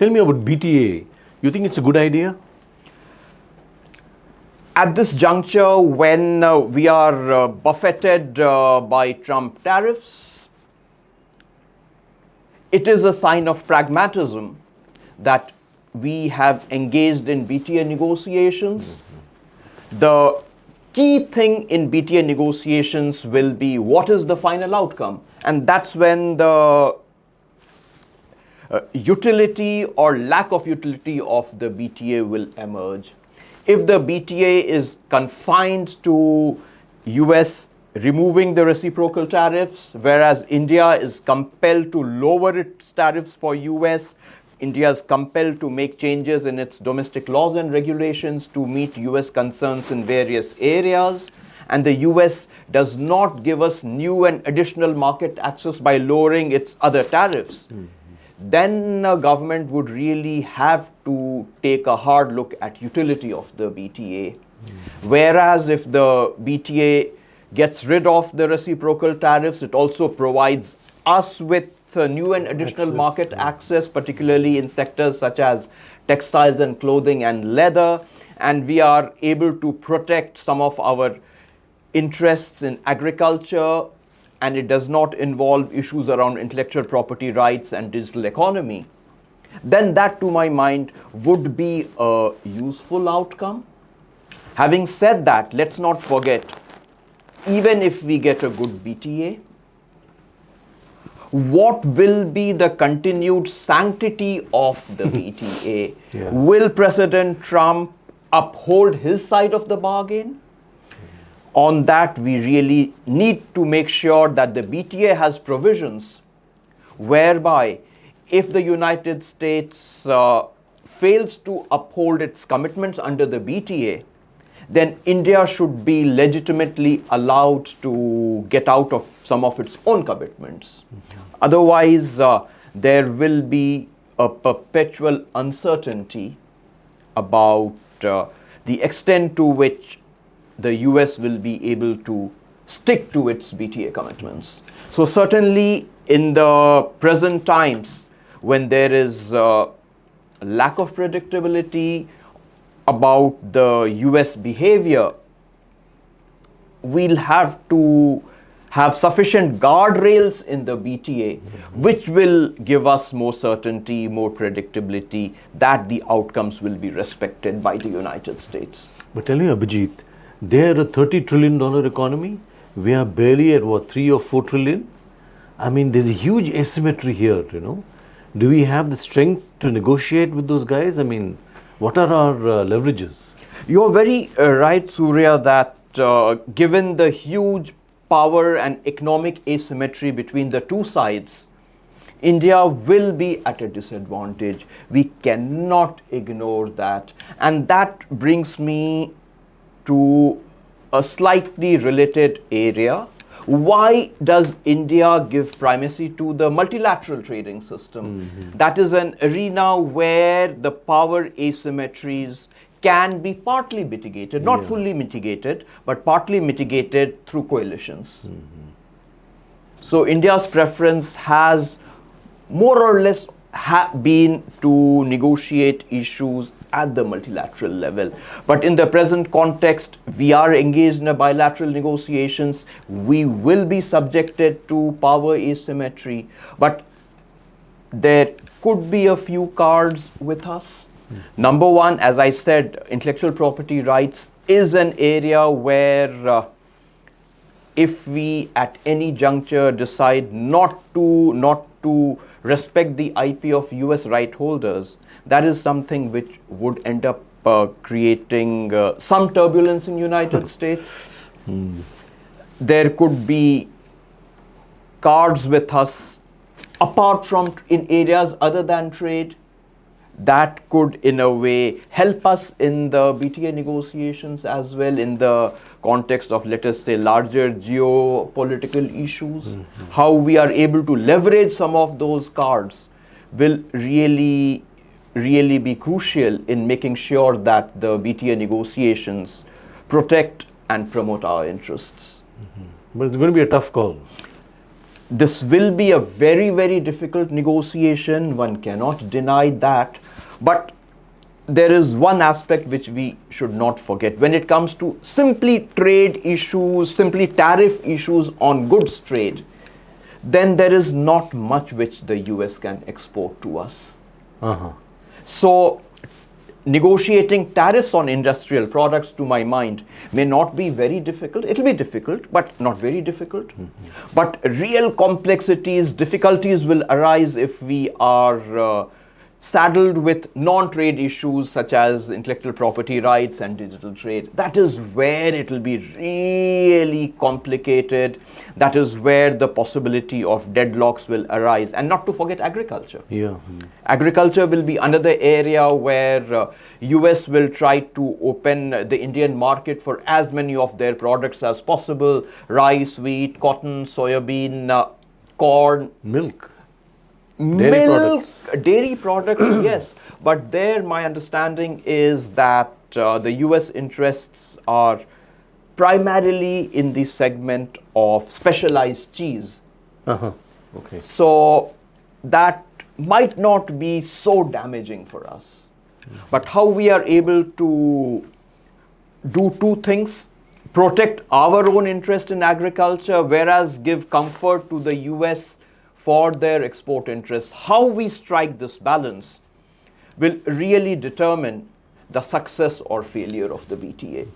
Tell me about BTA. You think it's a good idea? At this juncture, when we are buffeted by Trump tariffs, it is a sign of pragmatism that we have engaged in BTA negotiations. The key thing in BTA negotiations will be what is the final outcome, and that's when the utility or lack of utility of the BTA will emerge. If the BTA is confined to US removing the reciprocal tariffs, whereas India is compelled to lower its tariffs for US, India is compelled to make changes in its domestic laws and regulations to meet US concerns in various areas, and the US does not give us new and additional market access by lowering its other tariffs, then a government would really have to take a hard look at utility of the BTA. Whereas if the BTA gets rid of the reciprocal tariffs, it also provides us with new and additional market access, particularly in sectors such as textiles and clothing and leather, and we are able to protect some of our interests in agriculture, and it does not involve issues around intellectual property rights and digital economy, then that, to my mind, would be a useful outcome. Having said that, let's not forget, even if we get a good BTA, what will be the continued sanctity of the BTA? Will President Trump uphold his side of the bargain? On that, we really need to make sure that the BTA has provisions whereby if the United States fails to uphold its commitments under the BTA, then India should be legitimately allowed to get out of some of its own commitments. Otherwise, there will be a perpetual uncertainty about the extent to which the US will be able to stick to its BTA commitments. So certainly in the present times, when there is a lack of predictability about the US behavior, we'll have to have sufficient guardrails in the BTA, which will give us more certainty, more predictability, that the outcomes will be respected by the United States. But tell me, Abhijit, they're a $30 trillion economy. We are barely at what, 3 or 4 trillion? I mean, there's a huge asymmetry here, you know. Do we have the strength to negotiate with those guys? I mean, what are our leverages? You're very right, Surya, that given the huge power and economic asymmetry between the two sides, India will be at a disadvantage. We cannot ignore that. And that brings me to a slightly related area. Why does India give primacy to the multilateral trading system? That is an arena where the power asymmetries can be partly mitigated, not fully mitigated, but partly mitigated through coalitions. So India's preference has more or less been to negotiate issues at the multilateral level. But in the present context, we are engaged in a bilateral negotiations. We will be subjected to power asymmetry, but there could be a few cards with us. Number one, as I said, intellectual property rights is an area where if we at any juncture decide not to respect the IP of US right holders, that is something which would end up creating some turbulence in United States. There could be cards with us apart from in areas other than trade that could in a way help us in the BTA negotiations as well, in the context of, let us say, larger geopolitical issues. How we are able to leverage some of those cards will really be crucial in making sure that the BTA negotiations protect and promote our interests. But it's going to be a tough call. This will be a very, very difficult negotiation. One cannot deny that. But there is one aspect which we should not forget. When it comes to simply trade issues, simply tariff issues on goods trade, then there is not much which the US can export to us. So, negotiating tariffs on industrial products, to my mind, may not be very difficult. It will be difficult, but not very difficult. But real complexities, difficulties will arise if we are saddled with non-trade issues such as intellectual property rights and digital trade. That is where it will be really complicated. That is where the possibility of deadlocks will arise. And not to forget agriculture. Agriculture will be another area where US will try to open the Indian market for as many of their products as possible. Rice, wheat, cotton, soybean, corn. Milk. Dairy products, yes. But there, my understanding is that the US interests are primarily in the segment of specialized cheese. Okay. So that might not be so damaging for us. But how we are able to do two things: protect our own interest in agriculture, whereas give comfort to the US for their export interests. How we strike this balance will really determine the success or failure of the BTA.